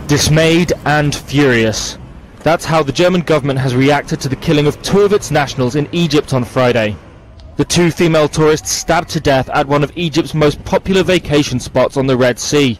Dismayed and furious. That's how the German government has reacted to the killing of 2 of its nationals in Egypt on Friday. The 2 female tourists stabbed to death at one of Egypt's most popular vacation spots on the Red Sea.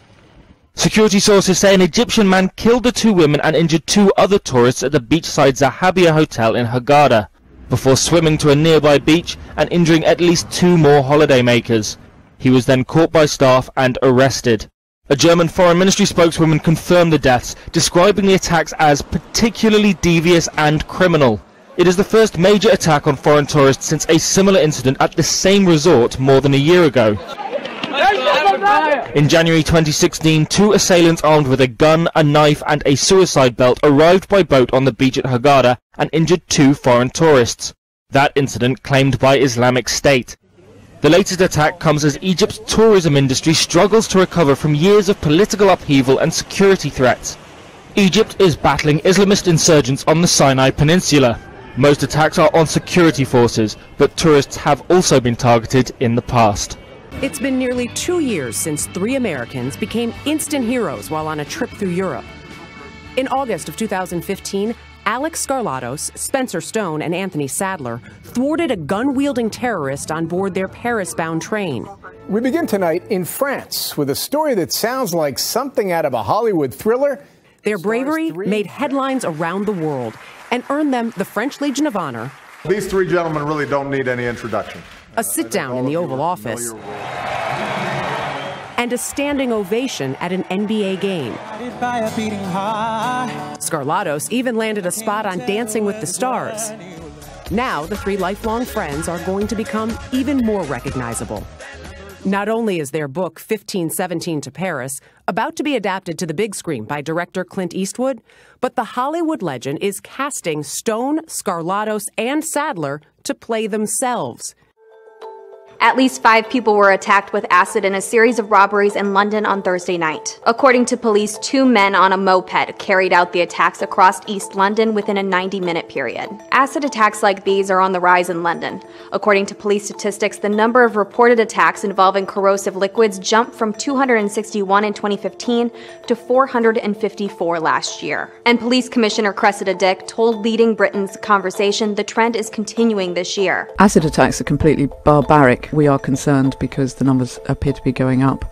Security sources say an Egyptian man killed the 2 women and injured 2 other tourists at the beachside Zahabia hotel in Hurghada, before swimming to a nearby beach and injuring at least 2 more holidaymakers. He was then caught by staff and arrested. A German Foreign Ministry spokeswoman confirmed the deaths, describing the attacks as particularly devious and criminal. It is the first major attack on foreign tourists since a similar incident at the same resort more than a year ago. In January 2016, 2 assailants armed with a gun, a knife and a suicide belt arrived by boat on the beach at Hurghada and injured 2 foreign tourists. That incident claimed by Islamic State. The latest attack comes as Egypt's tourism industry struggles to recover from years of political upheaval and security threats. Egypt is battling Islamist insurgents on the Sinai Peninsula. Most attacks are on security forces, but tourists have also been targeted in the past. It's been nearly 2 years since 3 Americans became instant heroes while on a trip through Europe. In August of 2015, Alex Skarlatos, Spencer Stone, and Anthony Sadler thwarted a gun-wielding terrorist on board their Paris-bound train. We begin tonight in France with a story that sounds like something out of a Hollywood thriller. Their bravery made headlines around the world and earned them the French Legion of Honor. These 3 gentlemen really don't need any introduction. A sit-down in the Oval Office, and a standing ovation at an NBA game. Skarlatos even landed a spot on Dancing with the Stars. Now, the 3 lifelong friends are going to become even more recognizable. Not only is their book, 1517 to Paris, about to be adapted to the big screen by director Clint Eastwood, but the Hollywood legend is casting Stone, Skarlatos, and Sadler to play themselves. At least 5 people were attacked with acid in a series of robberies in London on Thursday night. According to police, 2 men on a moped carried out the attacks across East London within a 90-minute period. Acid attacks like these are on the rise in London. According to police statistics, the number of reported attacks involving corrosive liquids jumped from 261 in 2015 to 454 last year. And Police Commissioner Cressida Dick told Leading Britain's Conversation the trend is continuing this year. Acid attacks are completely barbaric. We are concerned because the numbers appear to be going up.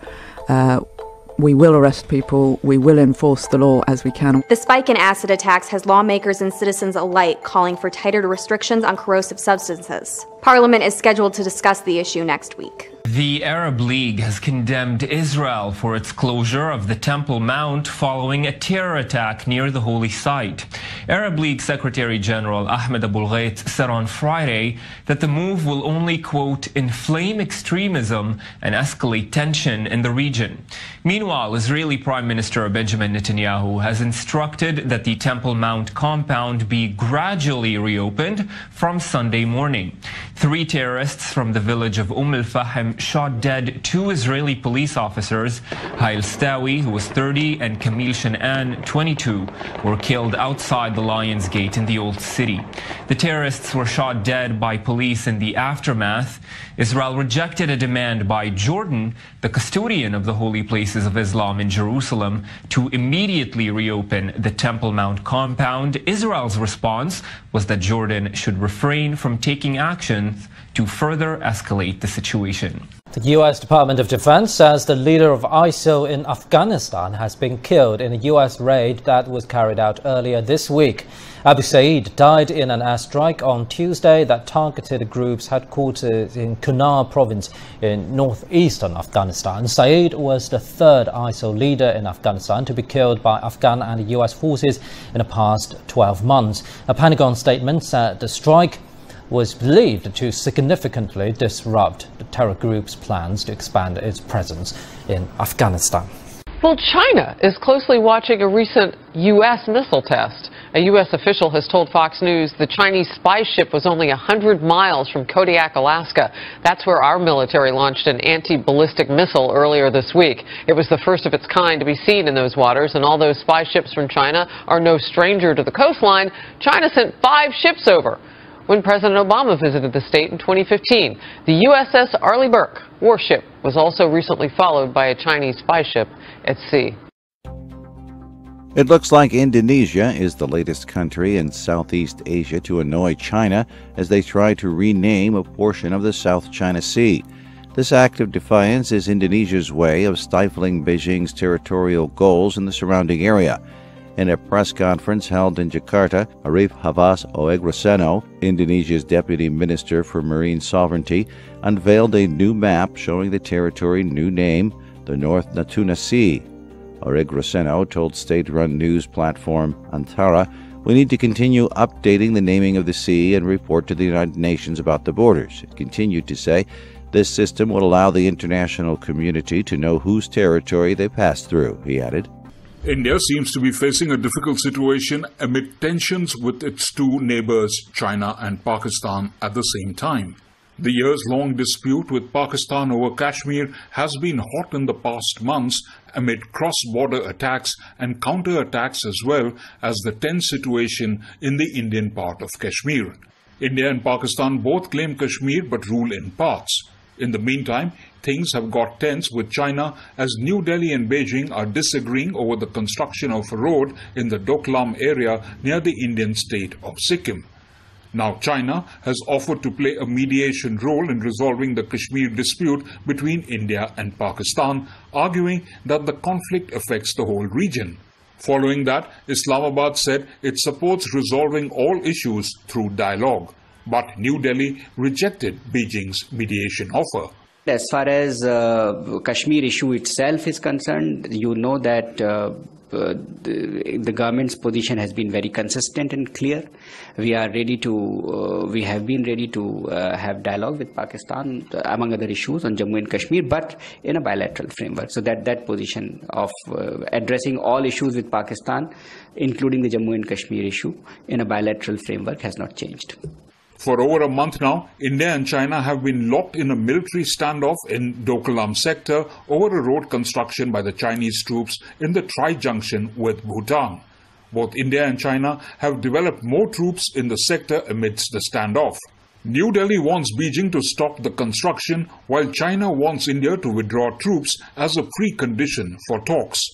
We will arrest people. We will enforce the law as we can. The spike in acid attacks has lawmakers and citizens alike calling for tighter restrictions on corrosive substances. Parliament is scheduled to discuss the issue next week. The Arab League has condemned Israel for its closure of the Temple Mount following a terror attack near the holy site. Arab League Secretary General Ahmed Abul-Ghait said on Friday that the move will only, quote, inflame extremism and escalate tension in the region. Meanwhile, Israeli Prime Minister Benjamin Netanyahu has instructed that the Temple Mount compound be gradually reopened from Sunday morning. 3 terrorists from the village of al-Fahim shot dead 2 Israeli police officers. Hail Stawi, who was 30, and Kamil Shan'an, 22, were killed outside the Lion's Gate in the Old City. The terrorists were shot dead by police in the aftermath. Israel rejected a demand by Jordan, the custodian of the holy places of Islam in Jerusalem, to immediately reopen the Temple Mount compound. Israel's response was that Jordan should refrain from taking actions to further escalate the situation. The U.S. Department of Defense says the leader of ISIL in Afghanistan has been killed in a U.S. raid that was carried out earlier this week. Abu Saeed died in an airstrike on Tuesday that targeted the group's headquarters in Kunar province in northeastern Afghanistan. Saeed was the 3rd ISIL leader in Afghanistan to be killed by Afghan and U.S. forces in the past 12 months. A Pentagon statement said the strike was believed to significantly disrupt the terror group's plans to expand its presence in Afghanistan. Well, China is closely watching a recent U.S. missile test. A U.S. official has told Fox News the Chinese spy ship was only 100 miles from Kodiak, Alaska. That's where our military launched an anti-ballistic missile earlier this week. It was the first of its kind to be seen in those waters, and although spy ships from China are no stranger to the coastline, China sent 5 ships over when President Obama visited the state in 2015. The USS Arleigh Burke warship was also recently followed by a Chinese spy ship at sea. It looks like Indonesia is the latest country in Southeast Asia to annoy China as they try to rename a portion of the South China Sea. This act of defiance is Indonesia's way of stifling Beijing's territorial goals in the surrounding area. In a press conference held in Jakarta, Arif Havas Oegroseno, Indonesia's Deputy Minister for Marine Sovereignty, unveiled a new map showing the territory's new name, the North Natuna Sea. Oegroseno told state-run news platform Antara, "We need to continue updating the naming of the sea and report to the United Nations about the borders." It continued to say, "This system will allow the international community to know whose territory they pass through," he added. India seems to be facing a difficult situation amid tensions with its two neighbors, China and Pakistan, at the same time. The years-long dispute with Pakistan over Kashmir has been hot in the past months amid cross-border attacks and counter-attacks as well as the tense situation in the Indian part of Kashmir. India and Pakistan both claim Kashmir but rule in parts. In the meantime, things have got tense with China as New Delhi and Beijing are disagreeing over the construction of a road in the Doklam area near the Indian state of Sikkim. Now China has offered to play a mediation role in resolving the Kashmir dispute between India and Pakistan, arguing that the conflict affects the whole region. Following that, Islamabad said it supports resolving all issues through dialogue. But New Delhi rejected Beijing's mediation offer. As far as Kashmir issue itself is concerned, you know that the government's position has been very consistent and clear. We have been ready to have dialogue with Pakistan, among other issues on Jammu and Kashmir, but in a bilateral framework. So that position of addressing all issues with Pakistan, including the Jammu and Kashmir issue, in a bilateral framework has not changed. For over a month now, India and China have been locked in a military standoff in Doklam sector over a road construction by the Chinese troops in the tri-junction with Bhutan. Both India and China have developed more troops in the sector amidst the standoff. New Delhi wants Beijing to stop the construction, while China wants India to withdraw troops as a precondition for talks.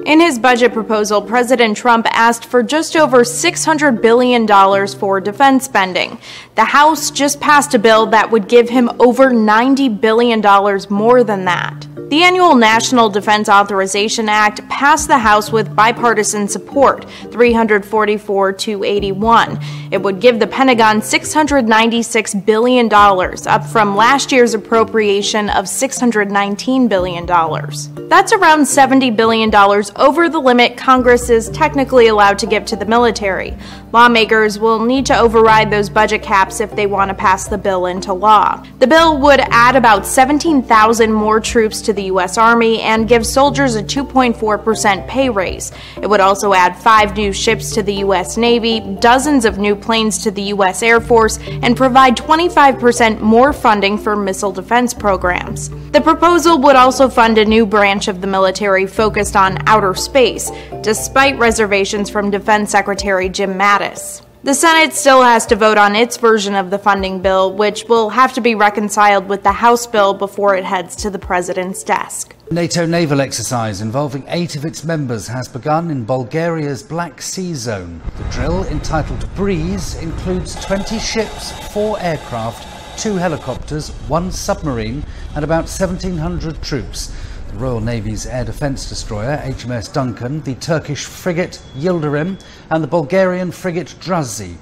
In his budget proposal, President Trump asked for just over $600 billion for defense spending. The House just passed a bill that would give him over $90 billion more than that. The annual National Defense Authorization Act passed the House with bipartisan support, 344-81. It would give the Pentagon $696 billion, up from last year's appropriation of $619 billion. That's around $70 billion over the limit Congress is technically allowed to give to the military. Lawmakers will need to override those budget caps if they want to pass the bill into law. The bill would add about 17,000 more troops to the U.S. Army and give soldiers a 2.4% pay raise. It would also add 5 new ships to the U.S. Navy, dozens of new planes to the U.S. Air Force, and provide 25% more funding for missile defense programs. The proposal would also fund a new branch of the military focused on outer space, despite reservations from Defense Secretary Jim Mattis. The Senate still has to vote on its version of the funding bill, which will have to be reconciled with the House bill before it heads to the president's desk. NATO naval exercise involving 8 of its members has begun in Bulgaria's Black Sea zone. The drill, entitled Breeze, includes 20 ships, 4 aircraft, 2 helicopters, 1 submarine, and about 1,700 troops. The Royal Navy's air defence destroyer, HMS Duncan, the Turkish frigate Yildirim, and the Bulgarian frigate Drazi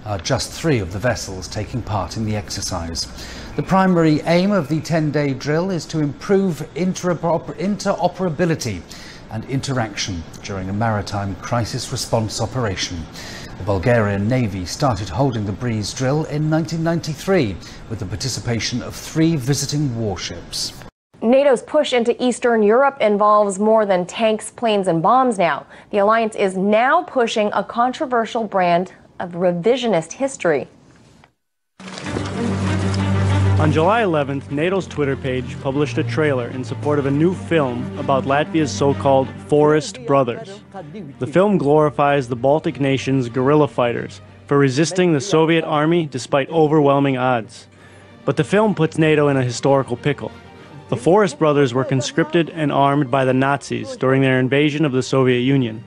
are just 3 of the vessels taking part in the exercise. The primary aim of the 10-day drill is to improve interoperability and interaction during a maritime crisis response operation. The Bulgarian Navy started holding the Breeze drill in 1993 with the participation of 3 visiting warships. NATO's push into Eastern Europe involves more than tanks, planes, and bombs now. The alliance is now pushing a controversial brand of revisionist history. On July 11th, NATO's Twitter page published a trailer in support of a new film about Latvia's so-called Forest Brothers. The film glorifies the Baltic nations' guerrilla fighters for resisting the Soviet army despite overwhelming odds. But the film puts NATO in a historical pickle. The Forrest brothers were conscripted and armed by the Nazis during their invasion of the Soviet Union.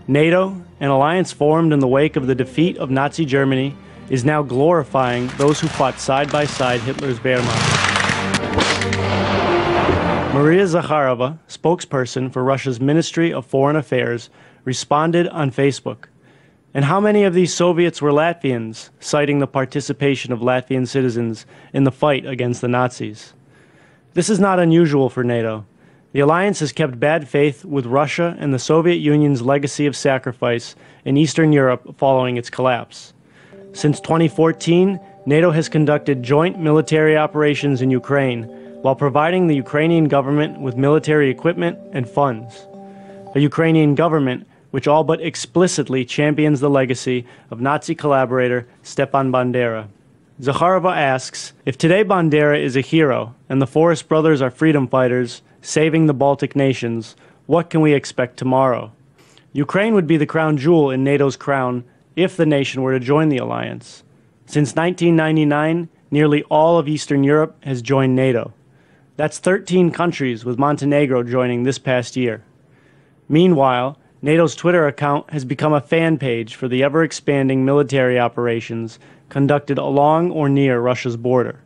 NATO, an alliance formed in the wake of the defeat of Nazi Germany, is now glorifying those who fought side by side Hitler's Wehrmacht. Maria Zakharova, spokesperson for Russia's Ministry of Foreign Affairs, responded on Facebook. And how many of these Soviets were Latvians, citing the participation of Latvian citizens in the fight against the Nazis? This is not unusual for NATO. The alliance has kept bad faith with Russia and the Soviet Union's legacy of sacrifice in Eastern Europe following its collapse. Since 2014, NATO has conducted joint military operations in Ukraine while providing the Ukrainian government with military equipment and funds. A Ukrainian government which all but explicitly champions the legacy of Nazi collaborator Stepan Bandera. Zakharova asks, if today Bandera is a hero and the Forrest brothers are freedom fighters saving the Baltic nations, what can we expect tomorrow? Ukraine would be the crown jewel in NATO's crown if the nation were to join the alliance. Since 1999, nearly all of Eastern Europe has joined NATO. That's 13 countries, with Montenegro joining this past year. Meanwhile, NATO's Twitter account has become a fan page for the ever-expanding military operations conducted along or near Russia's border.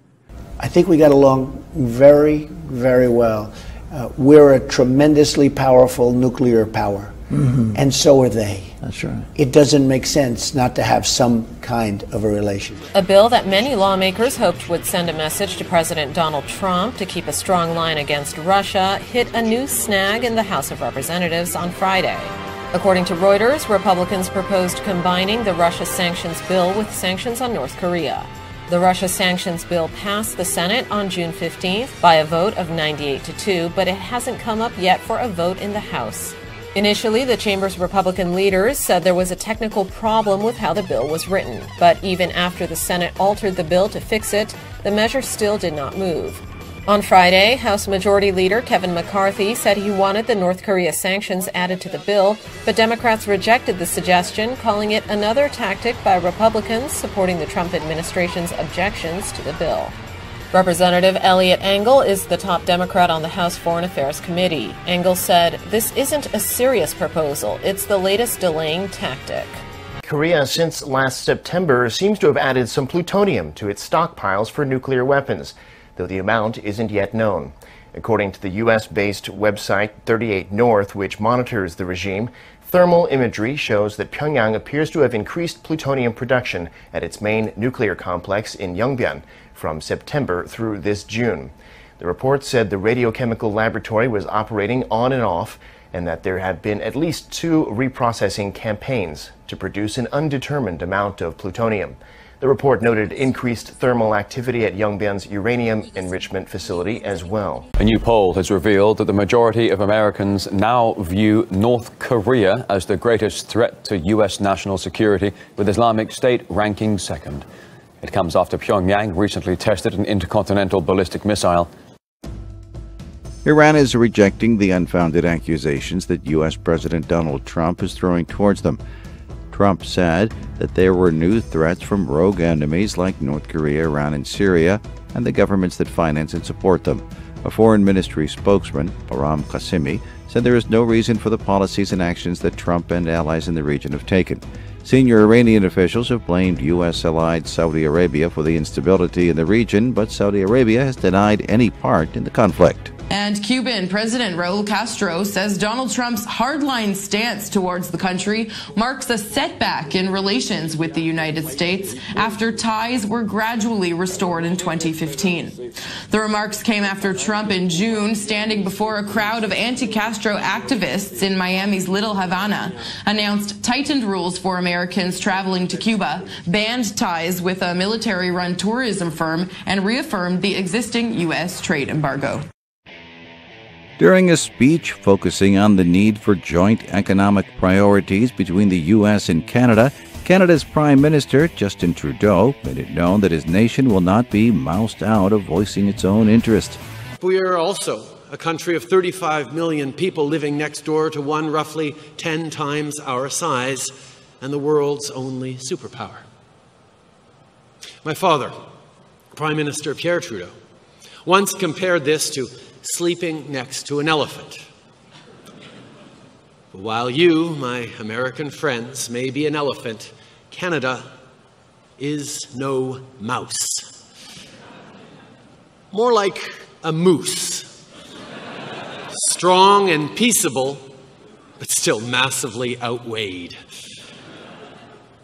I think we got along very, very well. We're a tremendously powerful nuclear power, and so are they. That's right. It doesn't make sense not to have some kind of a relation. A bill that many lawmakers hoped would send a message to President Donald Trump to keep a strong line against Russia hit a new snag in the House of Representatives on Friday. According to Reuters, Republicans proposed combining the Russia sanctions bill with sanctions on North Korea. The Russia sanctions bill passed the Senate on June 15th by a vote of 98-2, but it hasn't come up yet for a vote in the House. Initially, the chamber's Republican leaders said there was a technical problem with how the bill was written, but even after the Senate altered the bill to fix it, the measure still did not move. On Friday, House Majority Leader Kevin McCarthy said he wanted the North Korea sanctions added to the bill, but Democrats rejected the suggestion, calling it another tactic by Republicans supporting the Trump administration's objections to the bill. Representative Eliot Engel is the top Democrat on the House Foreign Affairs Committee. Engel said, "This isn't a serious proposal. It's the latest delaying tactic." Korea, since last September, seems to have added some plutonium to its stockpiles for nuclear weapons, though the amount isn't yet known. According to the U.S.-based website 38 North, which monitors the regime, thermal imagery shows that Pyongyang appears to have increased plutonium production at its main nuclear complex in Yongbyon from September through this June. The report said the radiochemical laboratory was operating on and off, and that there have been at least 2 reprocessing campaigns to produce an undetermined amount of plutonium. The report noted increased thermal activity at Yongbyon's uranium enrichment facility as well. A new poll has revealed that the majority of Americans now view North Korea as the greatest threat to U.S. national security, with Islamic State ranking second. It comes after Pyongyang recently tested an intercontinental ballistic missile. Iran is rejecting the unfounded accusations that U.S. President Donald Trump is throwing towards them. Trump said that there were new threats from rogue enemies like North Korea, Iran, and Syria, and the governments that finance and support them. A foreign ministry spokesman, Bahram Qasimi, said there is no reason for the policies and actions that Trump and allies in the region have taken. Senior Iranian officials have blamed U.S. allied Saudi Arabia for the instability in the region, but Saudi Arabia has denied any part in the conflict. And Cuban President Raul Castro says Donald Trump's hardline stance towards the country marks a setback in relations with the United States after ties were gradually restored in 2015. The remarks came after Trump in June, standing before a crowd of anti-Castro activists in Miami's Little Havana, announced tightened rules for Americans traveling to Cuba, banned ties with a military-run tourism firm, and reaffirmed the existing U.S. trade embargo. During a speech focusing on the need for joint economic priorities between the U.S. and Canada, Canada's Prime Minister, Justin Trudeau, made it known that his nation will not be moused out of voicing its own interest. We are also a country of 35 million people living next door to one roughly 10 times our size and the world's only superpower. My father, Prime Minister Pierre Trudeau, once compared this to sleeping next to an elephant. But while you, my American friends, may be an elephant, Canada is no mouse. More like a moose. Strong and peaceable, but still massively outweighed.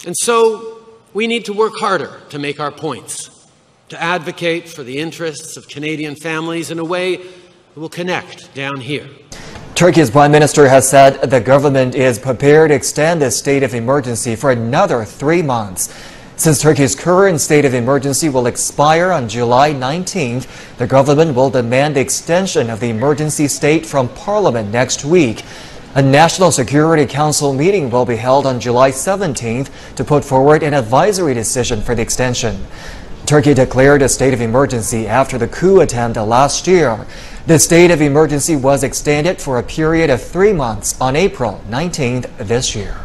And so we need to work harder to make our points, to advocate for the interests of Canadian families in a way that will connect down here. Turkey's Prime Minister has said the government is prepared to extend the state of emergency for another 3 months. Since Turkey's current state of emergency will expire on July 19th, the government will demand the extension of the emergency state from Parliament next week. A National Security Council meeting will be held on July 17th to put forward an advisory decision for the extension. Turkey declared a state of emergency after the coup attempt last year. The state of emergency was extended for a period of 3 months on April 19th this year.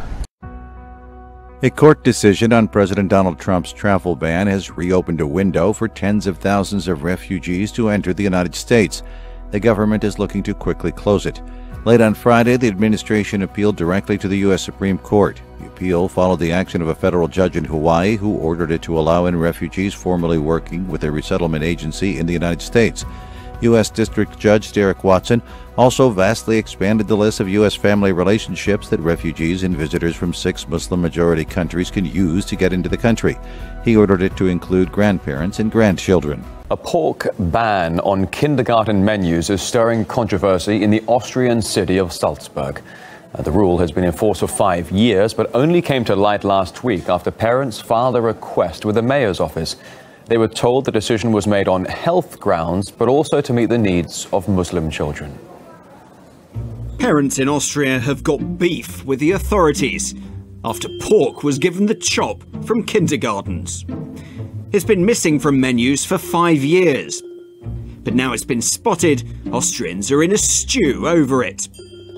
A court decision on President Donald Trump's travel ban has reopened a window for tens of thousands of refugees to enter the United States. The government is looking to quickly close it. Late on Friday, the administration appealed directly to the U.S. Supreme Court. The appeal followed the action of a federal judge in Hawaii who ordered it to allow in refugees formerly working with a resettlement agency in the United States. U.S. District Judge Derek Watson also vastly expanded the list of U.S. family relationships that refugees and visitors from 6 Muslim-majority countries can use to get into the country. He ordered it to include grandparents and grandchildren. A pork ban on kindergarten menus is stirring controversy in the Austrian city of Salzburg. The rule has been in force for 5 years, but only came to light last week after parents filed a request with the mayor's office. They were told the decision was made on health grounds, but also to meet the needs of Muslim children. Parents in Austria have got beef with the authorities after pork was given the chop from kindergartens. It's been missing from menus for 5 years. But now it's been spotted, Austrians are in a stew over it.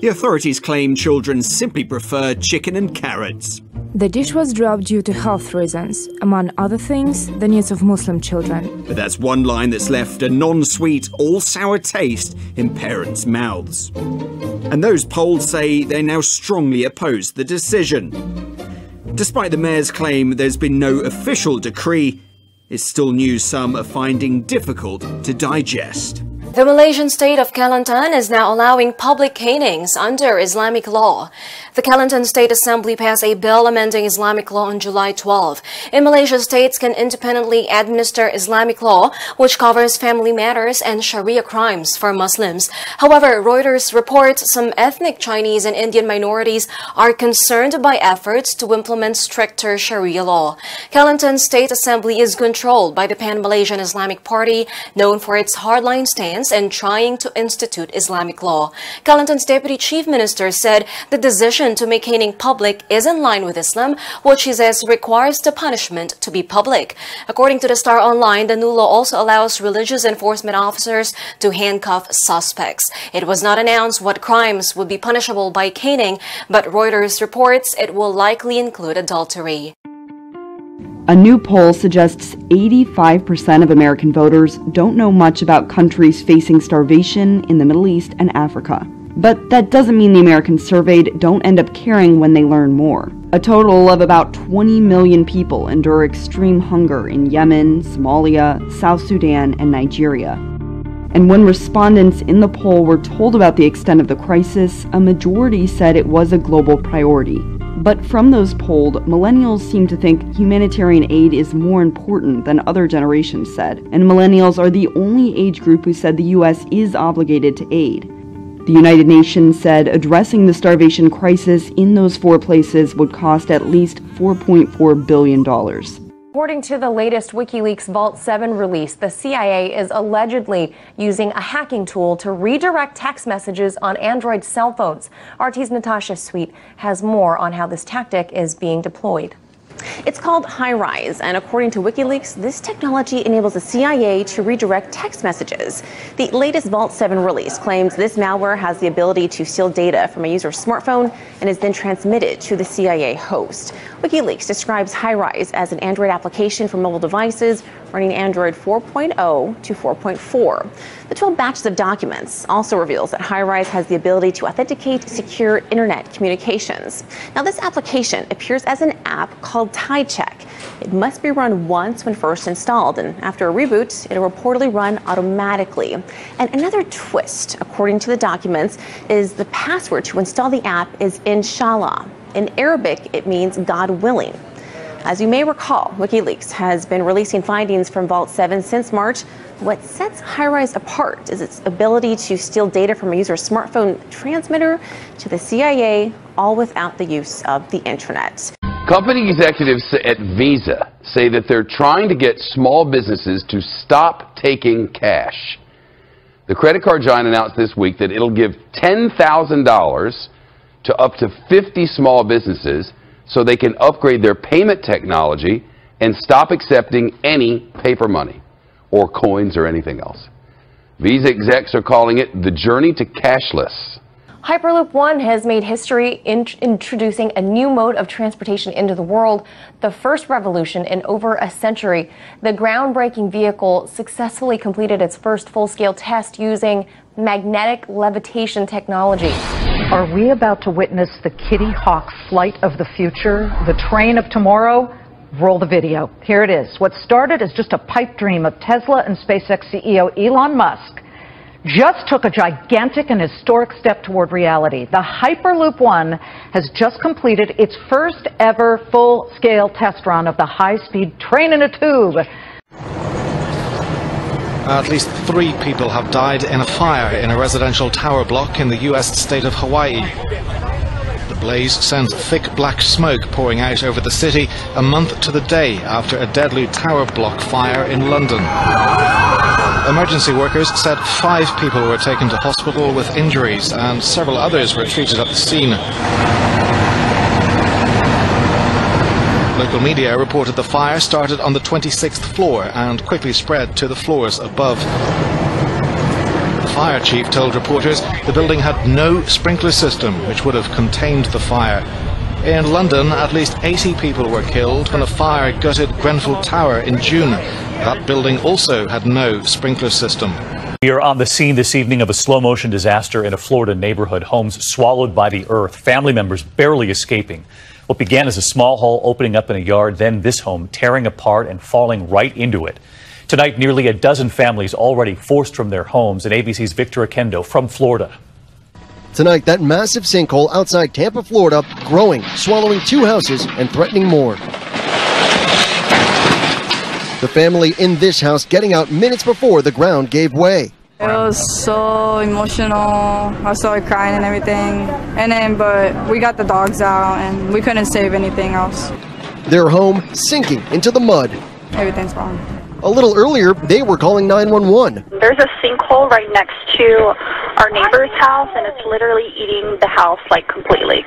The authorities claim children simply prefer chicken and carrots. The dish was dropped due to health reasons, among other things, the needs of Muslim children. But that's one line that's left a non-sweet, all-sour taste in parents' mouths. And those polls say they now strongly oppose the decision. Despite the mayor's claim there's been no official decree, it's still news some are finding difficult to digest. The Malaysian state of Kelantan is now allowing public canings under Islamic law. The Kelantan State Assembly passed a bill amending Islamic law on July 12. In Malaysia, states can independently administer Islamic law, which covers family matters and Sharia crimes for Muslims. However, Reuters reports some ethnic Chinese and Indian minorities are concerned by efforts to implement stricter Sharia law. Kelantan State Assembly is controlled by the Pan-Malaysian Islamic Party, known for its hardline stance and trying to institute Islamic law. Kelantan's Deputy Chief Minister said the decision to make caning public is in line with Islam, which he says requires the punishment to be public. According to the Star Online, the new law also allows religious enforcement officers to handcuff suspects. It was not announced what crimes would be punishable by caning, but Reuters reports it will likely include adultery. A new poll suggests 85% of American voters don't know much about countries facing starvation in the Middle East and Africa. But that doesn't mean the Americans surveyed don't end up caring when they learn more. A total of about 20 million people endure extreme hunger in Yemen, Somalia, South Sudan, and Nigeria. And when respondents in the poll were told about the extent of the crisis, a majority said it was a global priority. But from those polled, millennials seem to think humanitarian aid is more important than other generations said, and millennials are the only age group who said the U.S. is obligated to aid. The United Nations said addressing the starvation crisis in those 4 places would cost at least $4.4 billion. According to the latest WikiLeaks Vault 7 release, the CIA is allegedly using a hacking tool to redirect text messages on Android cell phones. RT's Natasha Sweet has more on how this tactic is being deployed. It's called Hi-Rise, and according to WikiLeaks, this technology enables the CIA to redirect text messages. The latest Vault 7 release claims this malware has the ability to steal data from a user's smartphone and is then transmitted to the CIA host. WikiLeaks describes Hi-Rise as an Android application for mobile devices running Android 4.0 to 4.4. The 12 batches of documents also reveals that Highrise has the ability to authenticate secure internet communications. Now, this application appears as an app called TideCheck. It must be run once when first installed, and after a reboot, it'll reportedly run automatically. And another twist, according to the documents, is the password to install the app is Inshallah. In Arabic, it means God willing. As you may recall, WikiLeaks has been releasing findings from Vault 7 since March. What sets Highrise apart is its ability to steal data from a user's smartphone transmitter to the CIA, all without the use of the intranet. Company executives at Visa say that they're trying to get small businesses to stop taking cash. The credit card giant announced this week that it'll give $10,000 to up to 50 small businesses so they can upgrade their payment technology and stop accepting any paper money or coins or anything else. Visa execs are calling it the journey to cashless. Hyperloop One has made history introducing a new mode of transportation into the world, the first revolution in over a century. The groundbreaking vehicle successfully completed its first full-scale test using magnetic levitation technology. Are we about to witness the Kitty Hawk flight of the future, the train of tomorrow? Roll the video. Here it is. What started as just a pipe dream of Tesla and SpaceX CEO Elon Musk just took a gigantic and historic step toward reality. The Hyperloop One has just completed its first ever full-scale test run of the high-speed train in a tube. At least 3 people have died in a fire in a residential tower block in the U.S. state of Hawaii. The blaze sends thick black smoke pouring out over the city a month to the day after a deadly tower block fire in London. Emergency workers said 5 people were taken to hospital with injuries and several others were treated at the scene. Local media reported the fire started on the 26th floor and quickly spread to the floors above. The fire chief told reporters the building had no sprinkler system which would have contained the fire. In London, at least 80 people were killed when a fire gutted Grenfell Tower in June. That building also had no sprinkler system. We are on the scene this evening of a slow-motion disaster in a Florida neighborhood. Homes swallowed by the earth, family members barely escaping. What began as a small hole opening up in a yard, then this home tearing apart and falling right into it. Tonight, nearly a dozen families already forced from their homes, and ABC's Victor Akendo from Florida. Tonight, that massive sinkhole outside Tampa, Florida, growing, swallowing 2 houses and threatening more. The family in this house getting out minutes before the ground gave way. It was so emotional. I started crying and everything. But we got the dogs out and we couldn't save anything else. Their home sinking into the mud. Everything's wrong. A little earlier, they were calling 911. There's a sinkhole right next to our neighbor's house, and it's literally eating the house, like, completely.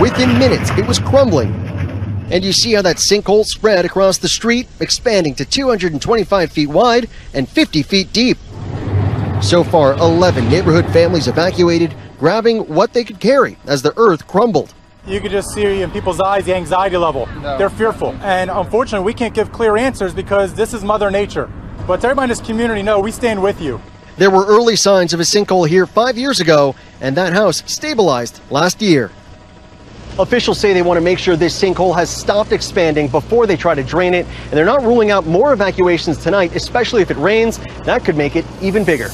Within minutes, it was crumbling. And you see how that sinkhole spread across the street, expanding to 225 feet wide and 50 feet deep. So far, 11 neighborhood families evacuated, grabbing what they could carry as the earth crumbled. You could just see in people's eyes the anxiety level. No. They're fearful. And unfortunately, we can't give clear answers because this is Mother Nature. But to everybody in this community, know we stand with you. There were early signs of a sinkhole here 5 years ago, and that house stabilized last year. Officials say they want to make sure this sinkhole has stopped expanding before they try to drain it, and they're not ruling out more evacuations tonight, especially if it rains. That could make it even bigger.